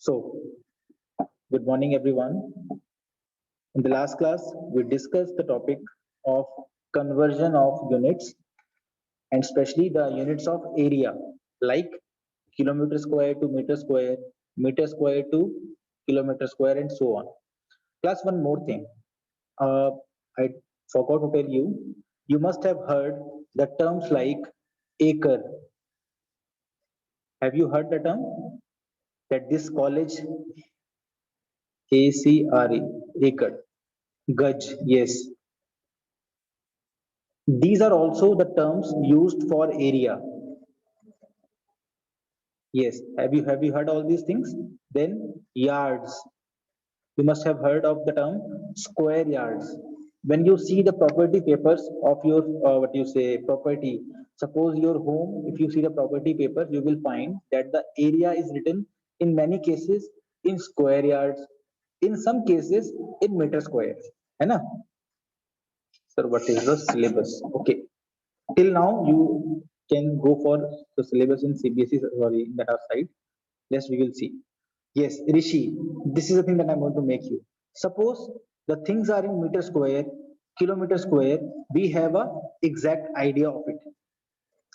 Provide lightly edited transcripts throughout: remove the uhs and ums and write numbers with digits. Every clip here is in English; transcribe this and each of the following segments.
So, good morning, everyone. In the last class, we discussed the topic of conversion of units and especially the units of area like kilometer square to meter square to kilometer square, and so on. Plus, one more thing. Uh, I forgot to tell you, you must have heard the terms like acre. Have you heard the term that this college ACRE, acre, Gaj, yes. These are also the terms used for area. Yes. Have you heard all these things? Then yards. You must have heard of the term square yards. When you see the property papers of your what you say property, suppose your home, if you see the property papers, you will find that the area is written in many cases in square yards, in some cases in meter squares. है ना? Sir, what is the syllabus? Okay. Till now, you can go for the syllabus in CBSE, sorry, that our side. Yes, we will see. Yes, Rishi, this is the thing that I'm going to make you. Suppose the things are in meter square, kilometer square, we have a exact idea of it.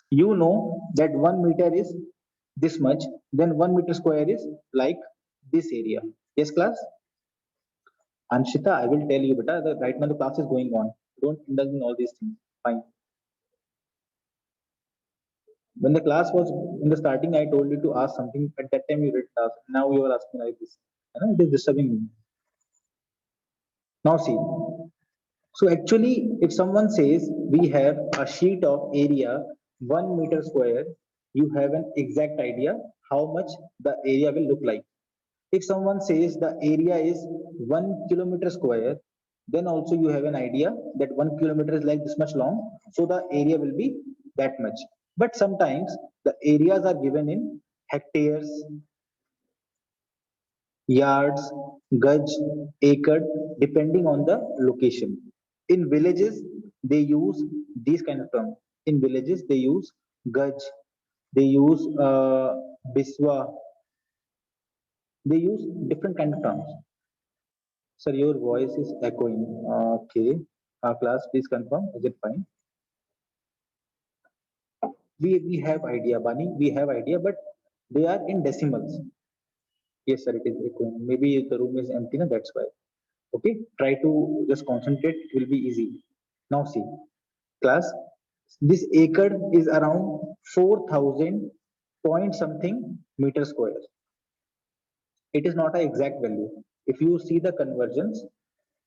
You know that 1 meter is this much, then 1 meter square is like this area. Yes, class? Anshita, I will tell you, beta, that right now the class is going on. Don't indulge in all these things. Fine. When the class was in the starting, I told you to ask something. At that time, you read task. Now you are asking like this. You know, it is disturbing me. Now see. So actually, if someone says we have a sheet of area 1 meter square, you have an exact idea how much the area will look like. If someone says the area is 1 kilometer square, then also you have an idea that 1 kilometer is like this much long, so the area will be that much. But sometimes the areas are given in hectares, yards, gaj, acre, depending on the location. In villages, they use these kind of terms. In villages, they use gaj, they use biswa, they use different kind of terms. Sir, your voice is echoing. Okay. Class, please confirm. Is it fine? We have idea, Bani. We have idea, but they are in decimals. Yes, sir, it is echoing. Maybe the room is empty, na, that's why. Okay. Try to just concentrate. It will be easy. Now see, class. This acre is around 4,000 point something meter square. It is not an exact value. If you see the conversions,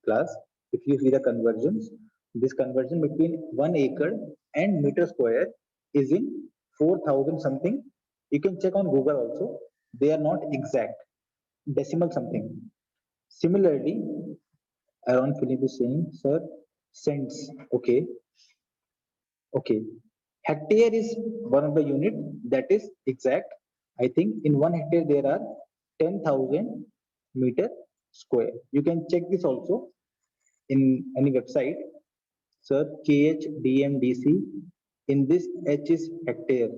class, if you see the conversions, this conversion between 1 acre and meter square is in 4,000 something. You can check on Google also. They are not exact, decimal something. Similarly, Aaron Philip is saying, sir, cents. Okay, okay. Hectare is one of the unit that is exact. I think in 1 hectare there are 10,000 meter square. You can check this also in any website. Sir, KHDMDC. In this H is hectare.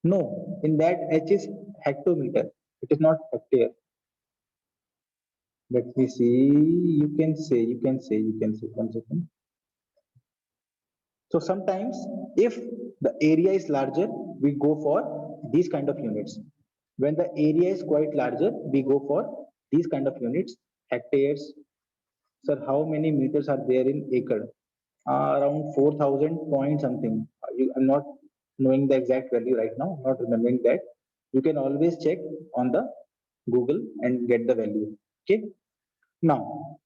No, in that H is hectometer. It is not hectare. Let me see. You can say. 1 second. So sometimes if the area is larger, we go for these kind of units. When the area is quite larger, we go for these kind of units, hectares. Sir, how many meters are there in acre? Around 4,000 point something. I'm not knowing the exact value right now, not remembering that. You can always check on the Google and get the value. Okay. Now,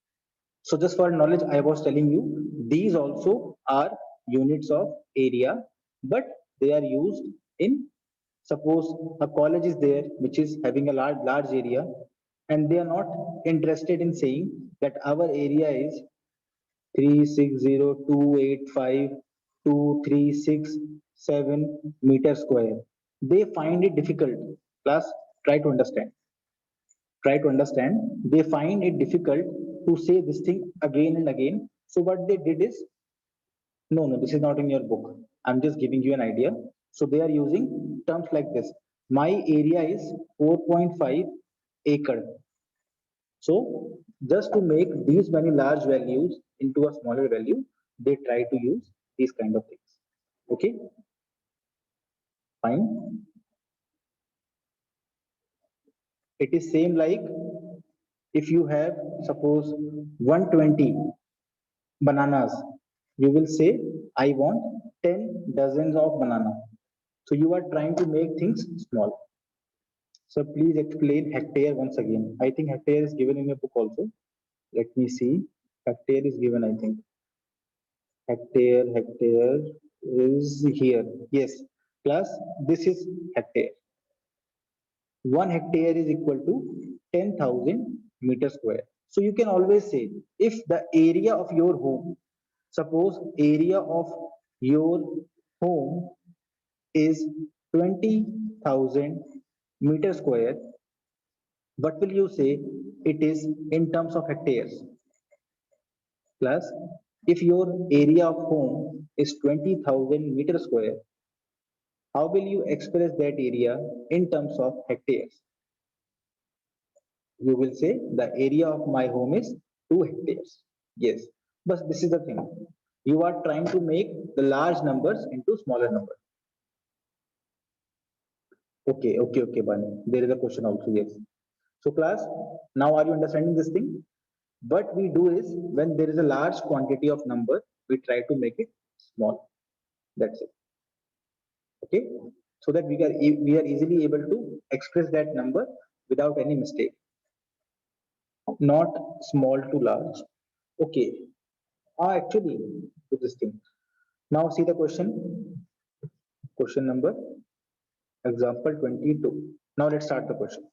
so just for knowledge, I was telling you, these also are units of area, but they are used in, suppose a college is there which is having a large area, and they are not interested in saying that our area is 360285236 meter square. They find it difficult. Plus, try to understand. Try to understand. They find it difficult to say this thing again and again. So what they did is, no, this is not in your book. I'm just giving you an idea. So they are using terms like this. My area is 4.5 acre. So just to make these many large values into a smaller value, they try to use these kind of things. Okay, fine. It is same like if you have suppose 120 bananas, you will say I want 10 dozens of banana. So you are trying to make things small. So please explain hectare once again. I think hectare is given in your book also. Let me see. Hectare is given, I think. Hectare is here. Yes. Plus this is hectare. 1 hectare is equal to 10,000 meter square. So you can always say if the area of your home, suppose area of your home is 20,000 meter square, what will you say it is in terms of hectares? Plus, if your area of home is 20,000 meter square, how will you express that area in terms of hectares? You will say the area of my home is 2 hectares. Yes, but this is the thing. You are trying to make the large numbers into smaller numbers. Okay, Bani. There is a question also, yes. So class, now are you understanding this thing? What we do is when there is a large quantity of number, we try to make it small. That's it. Okay, so that we are easily able to express that number without any mistake. Not small to large. Okay, actually do this thing. Now see the question. Question number example 22. Now let's start the question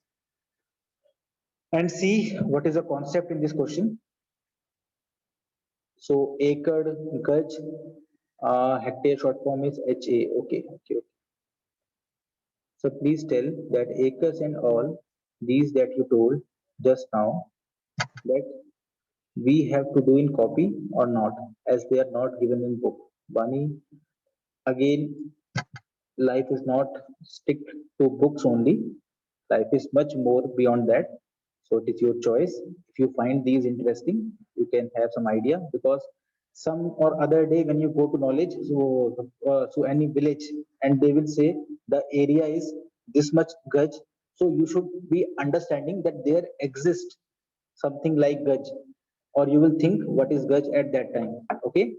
and see what is the concept in this question. So acre, gaj, hectare short form is HA. Okay. So please tell that acres and all these that you told just now that we have to do in copy or not, as they are not given in book. Bani, again, life is not stick to books only. Life is much more beyond that. So it is your choice. If you find these interesting, you can have some idea because some or other day when you go to knowledge, so any village and they will say the area is this much gaj. So you should be understanding that there exists something like gaj, or you will think what is gaj at that time. Okay.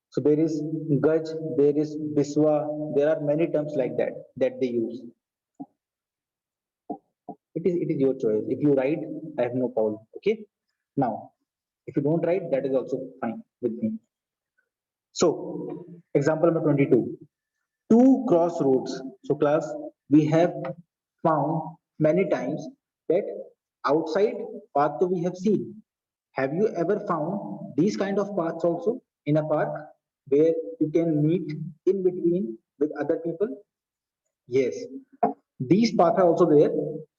So there is gaj, there is biswa, there are many terms like that that they use. It is your choice. If you write, I have no problem. Okay. Now, if you don't write, that is also fine with me. So, example number 22. Two crossroads. So, class, we have found many times that outside path we have seen. Have you ever found these kind of paths also in a park where you can meet in between with other people? Yes, these paths are also there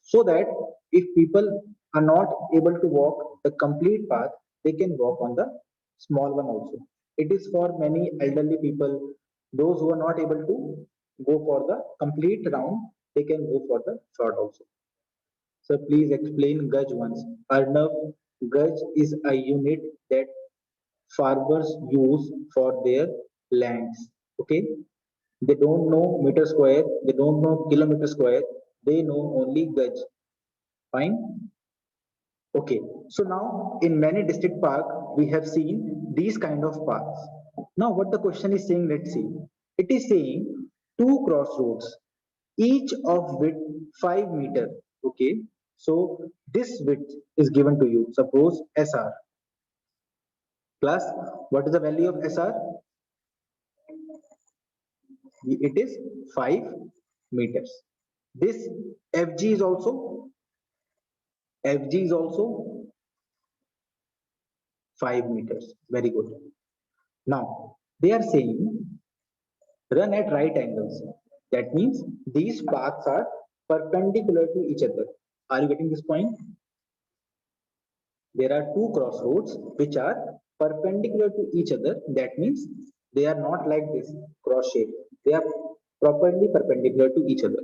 so that if people are not able to walk the complete path, they can walk on the small one also. It is for many elderly people, those who are not able to go for the complete round, they can go for the short also. So please explain Gaj once. Arnav, Gaj is a unit that farmers use for their lands. Okay, they don't know meter square, they don't know kilometer square, they know only Gaj. Fine. Okay, so now in many district park, we have seen these kind of paths. Now what the question is saying, let's see. It is saying two crossroads, each of width 5 meter. Okay, so this width is given to you. Suppose SR plus what is the value of SR? It is 5 meters. This FG is also 5 meters. Very good. Now they are saying run at right angles. That means these paths are perpendicular to each other. Are you getting this point? There are two crossroads which are perpendicular to each other. That means they are not like this cross shape. They are properly perpendicular to each other.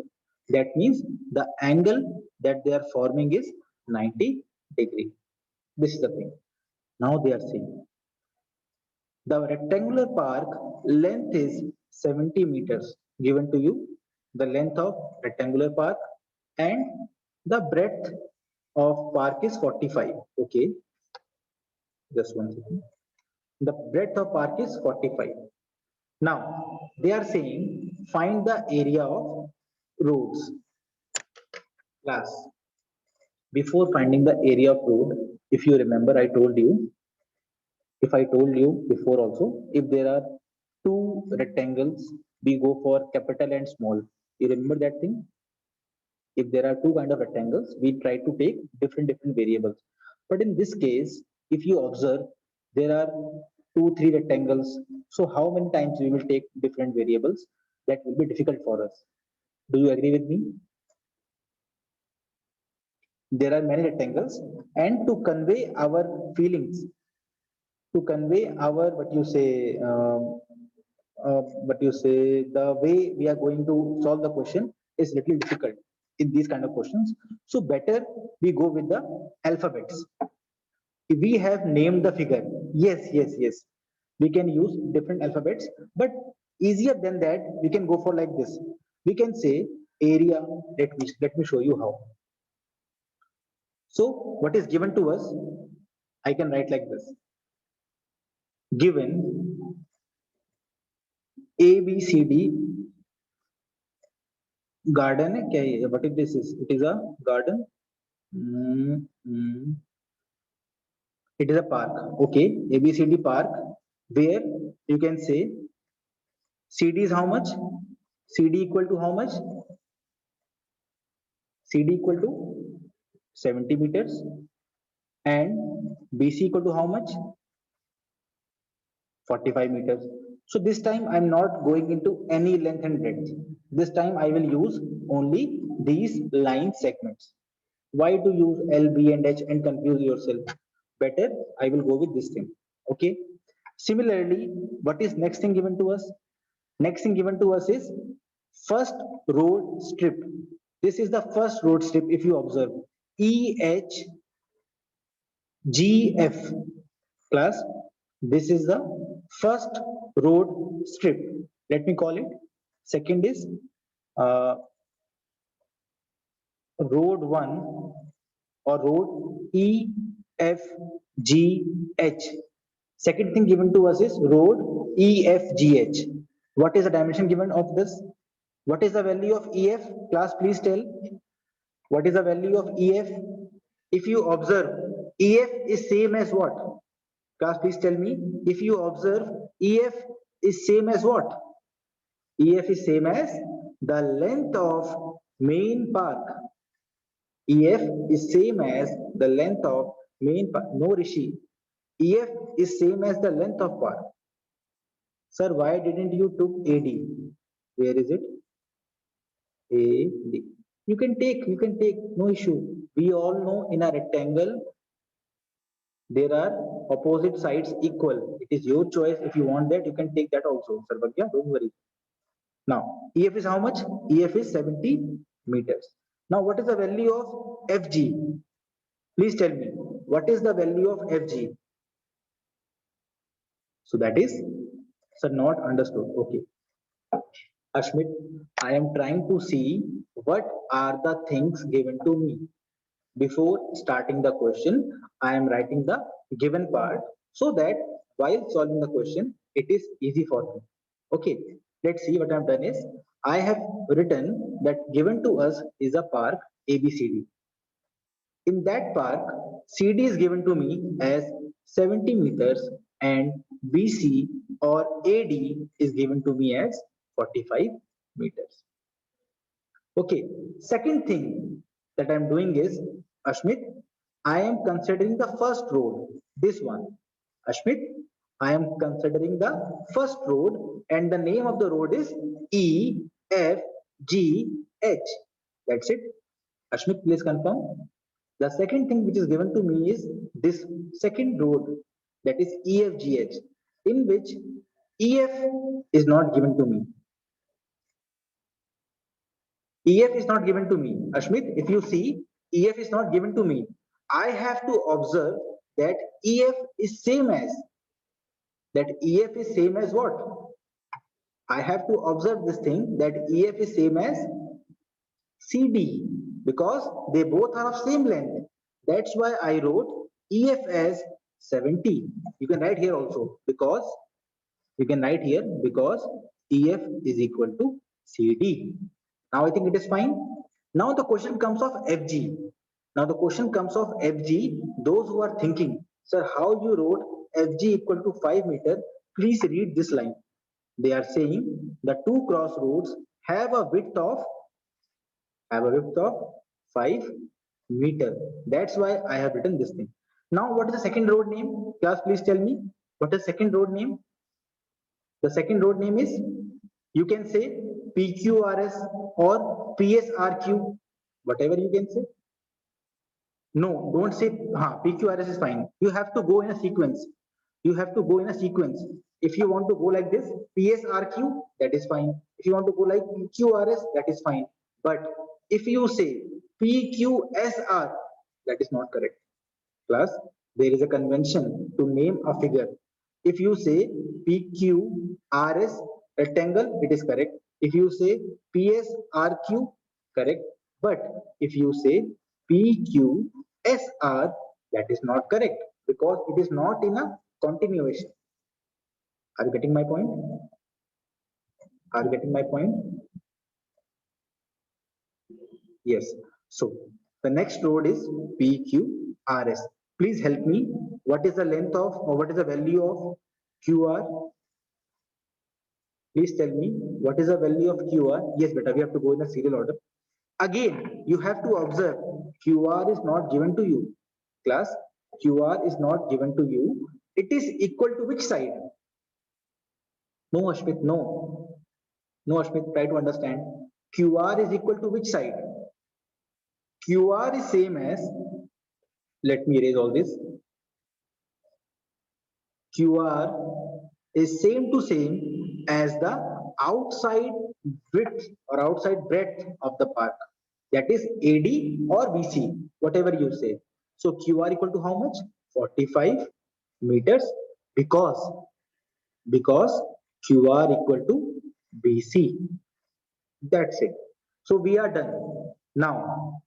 That means the angle that they are forming is 90 degree. This is the thing. Now they are saying the rectangular park length is 70 meters given to you, the length of rectangular park, and the breadth of park is 45. Okay, just one second. The breadth of park is 45. Now they are saying find the area of roads. Class, before finding the area of road, if you remember, I told you, if I told you before also, if there are two rectangles, we go for capital and small. You remember that thing? If there are two kind of rectangles, we try to take different variables. But in this case, if you observe, there are two, three rectangles. So how many times we will take different variables? That will be difficult for us. Do you agree with me? There are many rectangles, and to convey our feelings, to convey our what you say, the way we are going to solve the question is little difficult in these kind of questions. So better we go with the alphabets. If we have named the figure, yes, we can use different alphabets, but easier than that we can go for like this. We can say area. Let me show you how. So what is given to us, I can write like this. Given A B C D garden है क्या ये? What is this? It is a garden. Mm, mm. It is a park. Okay, ABCD park, where you can say CD is how much? CD equal to how much? CD equal to 70 meters, and BC equal to how much? 45 meters. So this time I'm not going into any length and breadth. This time I will use only these line segments. Why to use L, B, and H and confuse yourself? Better, I will go with this thing. Okay. Similarly, what is next thing given to us? Next thing given to us is first road strip. This is the first road strip if you observe. EHGF. Class, this is the first road strip. Let me call it. Second is uh, road 1 or road EFGH. Second thing given to us is road EFGH. What is the dimension given of this? What is the value of EF? Class, please tell. What is the value of EF? If you observe, EF is same as what? Class, please tell me. If you observe, EF is same as what? EF is same as the length of main park. EF is same as the length of main park. No, Rishi. EF is same as the length of park. Sir, why didn't you took AD? Where is it? AD. You can take, no issue. We all know in a rectangle, there are opposite sides equal. It is your choice. If you want that, you can take that also. Sir, but yeah, don't worry. Now, EF is how much? EF is 70 meters. Now, what is the value of FG? Please tell me, what is the value of FG? So that is, sir, not understood. Okay. Ashmit, I am trying to see what are the things given to me. Before starting the question, I am writing the given part so that while solving the question, it is easy for me. Okay, let's see what I've done is, I have written that given to us is a park ABCD. In that park, CD is given to me as 70 meters and BC or AD is given to me as 45 meters. Okay, second thing that I'm doing is, Ashmit, I am considering the first road, this one. Ashmit, I am considering the first road and the name of the road is EFGH. That's it. Ashmit, please confirm. The second thing which is given to me is this second road, that is EFGH, in which EF is not given to me. EF is not given to me. Ashmit, if you see, EF is not given to me. I have to observe that EF is same as, that EF is same as what? I have to observe this thing that EF is same as CD because they both are of same length. That's why I wrote EF as 70. You can write here also because EF is equal to CD. Now I think it is fine. Now the question comes of FG. Now the question comes of FG. Those who are thinking, sir, how you wrote FG equal to 5 meter? Please read this line. They are saying the two crossroads have a width of 5 meter. That's why I have written this thing. Now, what is the second road name? Class, please tell me. What is second road name? The second road name is, you can say PQRS or PSRQ, whatever you can say. No, don't say PQRS is fine. You have to go in a sequence. You have to go in a sequence. If you want to go like this, PSRQ, that is fine. If you want to go like PQRS, that is fine. But if you say PQSR, that is not correct. Plus, there is a convention to name a figure. If you say PQRS rectangle, it is correct. If you say PSRQ, correct. But if you say PQSR, that is not correct because it is not in a continuation. Are you getting my point? Are you getting my point? Yes. So the next road is PQRS. Please help me. What is the length of, or what is the value of QR? Please tell me what is the value of QR? Yes, beta, we have to go in a serial order. Again, you have to observe QR is not given to you. Class, QR is not given to you. It is equal to which side? No, Ashmit, no. No, Ashmit, try to understand. QR is equal to which side? QR is same as, let me erase all this. QR is same as the outside width or outside breadth of the park. That is AD or BC, whatever you say. So QR equal to how much? 45 meters because QR equal to BC. That's it. So we are done. Now,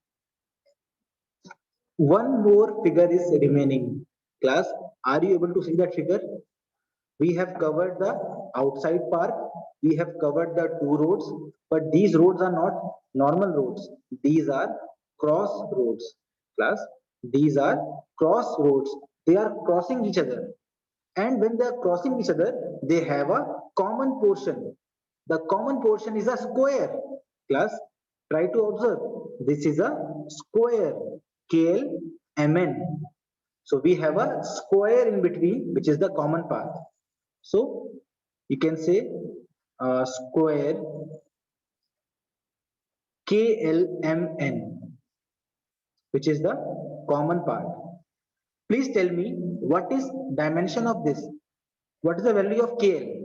one more figure is remaining. Class, are you able to see that figure? We have covered the outside park, we have covered the two roads, but these roads are not normal roads. These are cross roads. Class, these are cross roads. They are crossing each other. And when they are crossing each other, they have a common portion. The common portion is a square. Class, try to observe. This is a square. KLMN. So we have a square in between, which is the common path. So you can say square KLMN, which is the common part. Please tell me what is dimension of this? What is the value of KL?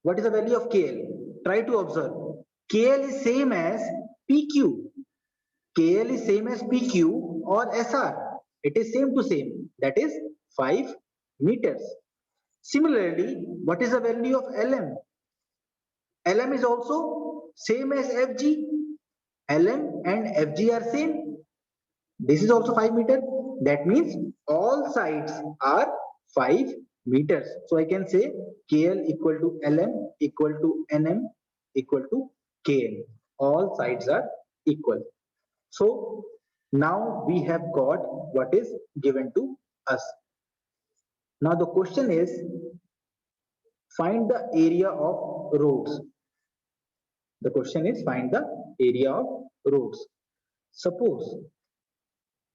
What is the value of KL? Try to observe. KL is same as PQ. KL is same as PQ or SR. It is same to same. That is 5 meters. Similarly, what is the value of LM? LM is also same as FG. LM and FG are same. This is also 5 meters. That means all sides are 5 meters. So I can say KL equal to LM equal to NM equal to KL. All sides are equal. So now we have got what is given to us. Now the question is, find the area of roads. The question is, find the area of roads. Suppose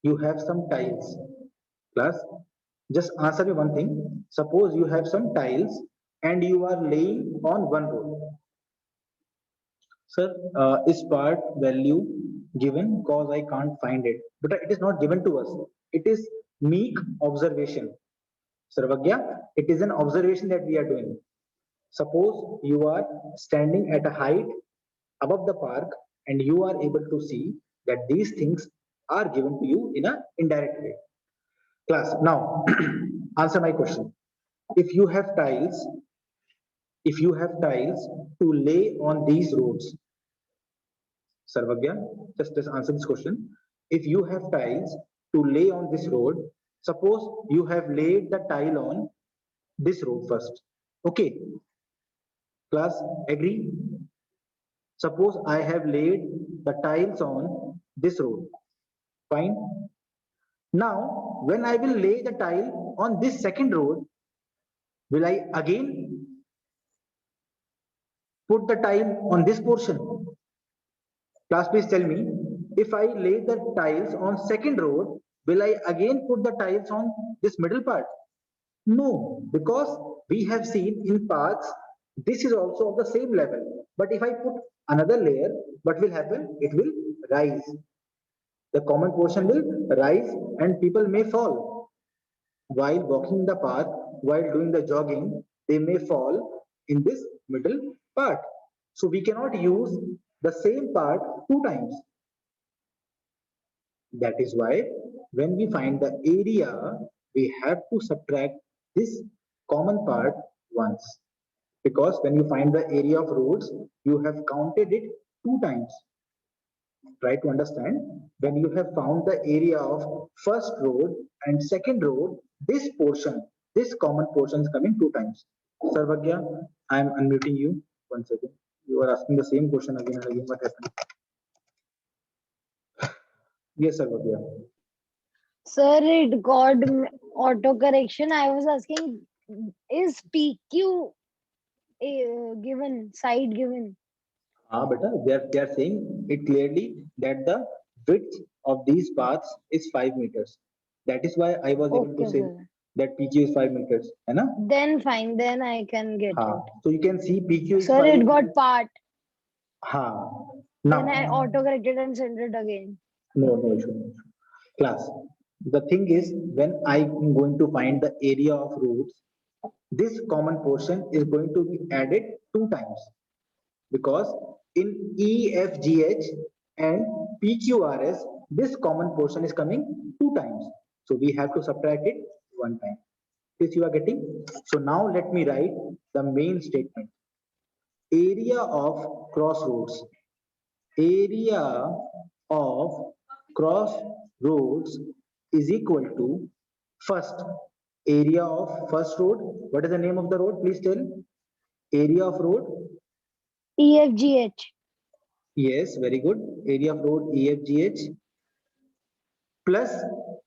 you have some tiles. Class, just answer me one thing. Suppose you have some tiles and you are laying on one road. Sir, is part value given? Cause I can't find it. But it is not given to us. It is meek observation. Sarvagya, it is an observation that we are doing. Suppose you are standing at a height above the park, and you are able to see that these things are given to you in an indirect way. Class, now answer my question. If you have tiles, if you have tiles to lay on these roads, Sarvagya, just answer this question. If you have tiles to lay on this road, suppose you have laid the tile on this road first. Okay, class, agree? Suppose I have laid the tiles on this road. Fine. Now, when I will lay the tile on this second road, will I again put the tile on this portion? Class, please tell me, if I lay the tiles on second road, will I again put the tiles on this middle part? No, because we have seen in paths, this is also of the same level. But if I put another layer, what will happen? It will rise. The common portion will rise and people may fall. While walking the path, while doing the jogging, they may fall in this middle part. So we cannot use the same part two times. That is why when we find the area, we have to subtract this common part once. Because when you find the area of roads, you have counted it two times. Try to understand, when you have found the area of first road and second road, this portion, this common portion is coming two times. Sarvagya, I am unmuting you. One second. You are asking the same question again and again. What happened? Yes, Sarvagya. Sir, it got auto correction. I was asking, is PQ given, side given? Beta, they are saying it clearly that the width of these paths is 5 meters. That is why I was able to Okay, say sir. that PQ is 5 meters. है ना? Then fine, then I can get it. So you can see PQ is Sir, 5. it got part. Now, Then I auto corrected and sent it again. no issue, no issue. Class, the thing is, when I am going to find the area of roads, this common portion is going to be added two times. Because in EFGH and PQRS, this common portion is coming two times. So we have to subtract it one time. This you are getting? So now let me write the main statement. Area of crossroads. Area of crossroads is equal to first area of first road. What is the name of the road? Please tell. Area of road. EFGH. Yes, very good. Area of road EFGH plus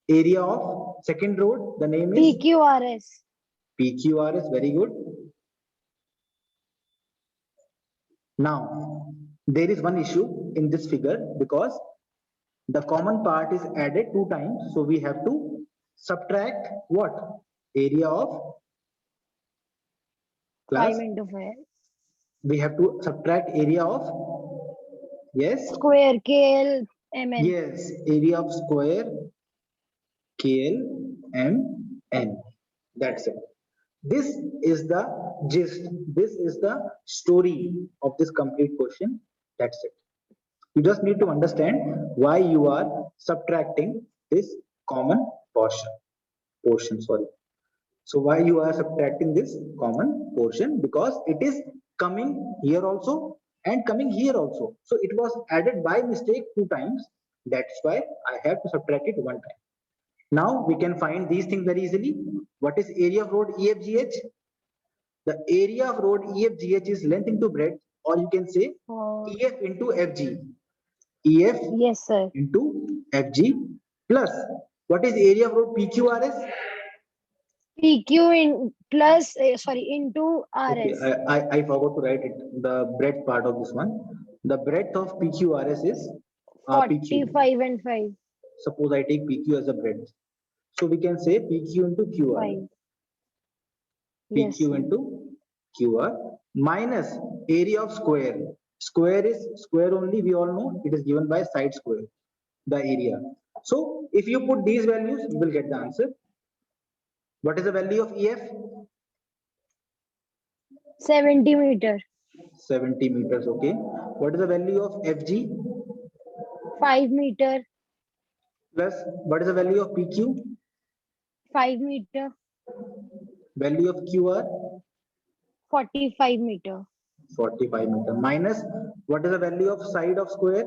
area of second road. The name is PQRS. PQRS. Very good. Now, there is one issue in this figure because the common part is added two times. So we have to subtract what? Area of class. 5 into 5. We have to subtract area of, yes? Square KL MN. Yes, area of square KL MN. That's it. This is the gist. This is the story of this complete question. That's it. You just need to understand why you are subtracting this common portion, sorry. So why you are subtracting this common portion? Because it is coming here also and coming here also. So it was added by mistake two times. That's why I have to subtract it one time. Now we can find these things very easily. What is area of road EFGH? The area of road EFGH is length into breadth, or you can say EF into FG. EF Yes, sir. into FG plus what is area of road PQRS? PQ in plus, sorry, into Okay, RS. I forgot to write it, the breadth part of this one. The breadth of PQRS is PQ. 45 and 5. Suppose I take PQ as a breadth. So we can say PQ into QR. 5. Yes, PQ sir. into QR minus area of square. Square is square only, we all know it is given by side square, the area. So if you put these values, you will get the answer. What is the value of EF? 70 meter. 70 meters. Okay. What is the value of FG? 5 meter. Plus, what is the value of PQ? 5 meter. Value of QR? 45 meter. 45 meter. Minus, what is the value of side of square?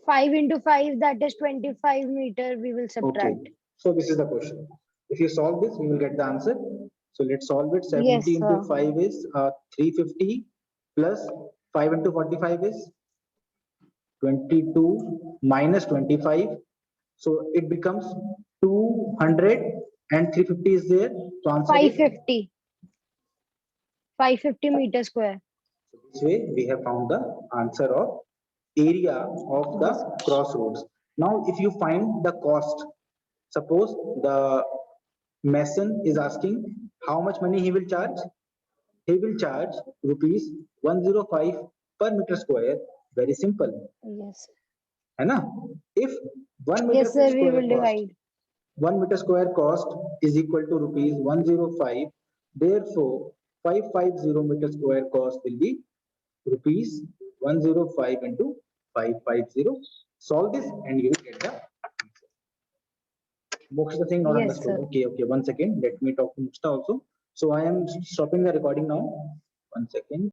5 into 5, that is 25 meter. We will Okay. subtract. So this is the question. If you solve this, we will get the answer. So let's solve it. 70 Yes, into sir. 5 is 350 plus 5 into 45 is 22 minus 25. So it becomes 200 and 350 is there. So answer is 550. 550 meter square. this way we have found the answer of area of the crossroads. Now if you find the cost, suppose the mason is asking how much money he will charge. He will charge rupees 105 per meter square. Very simple. Yes. है ना? If 1 meter Yes, sir. We square will cost, divide. 1 meter square cost is equal to rupees 105. Therefore, 550 meter square cost will be rupees 105 into 550. Solve this and you will get the answer. Moksha thing not Yes, understood. sir. Okay, okay. 1 second. Let me talk to Moksha also. So I am stopping the recording now. 1 second.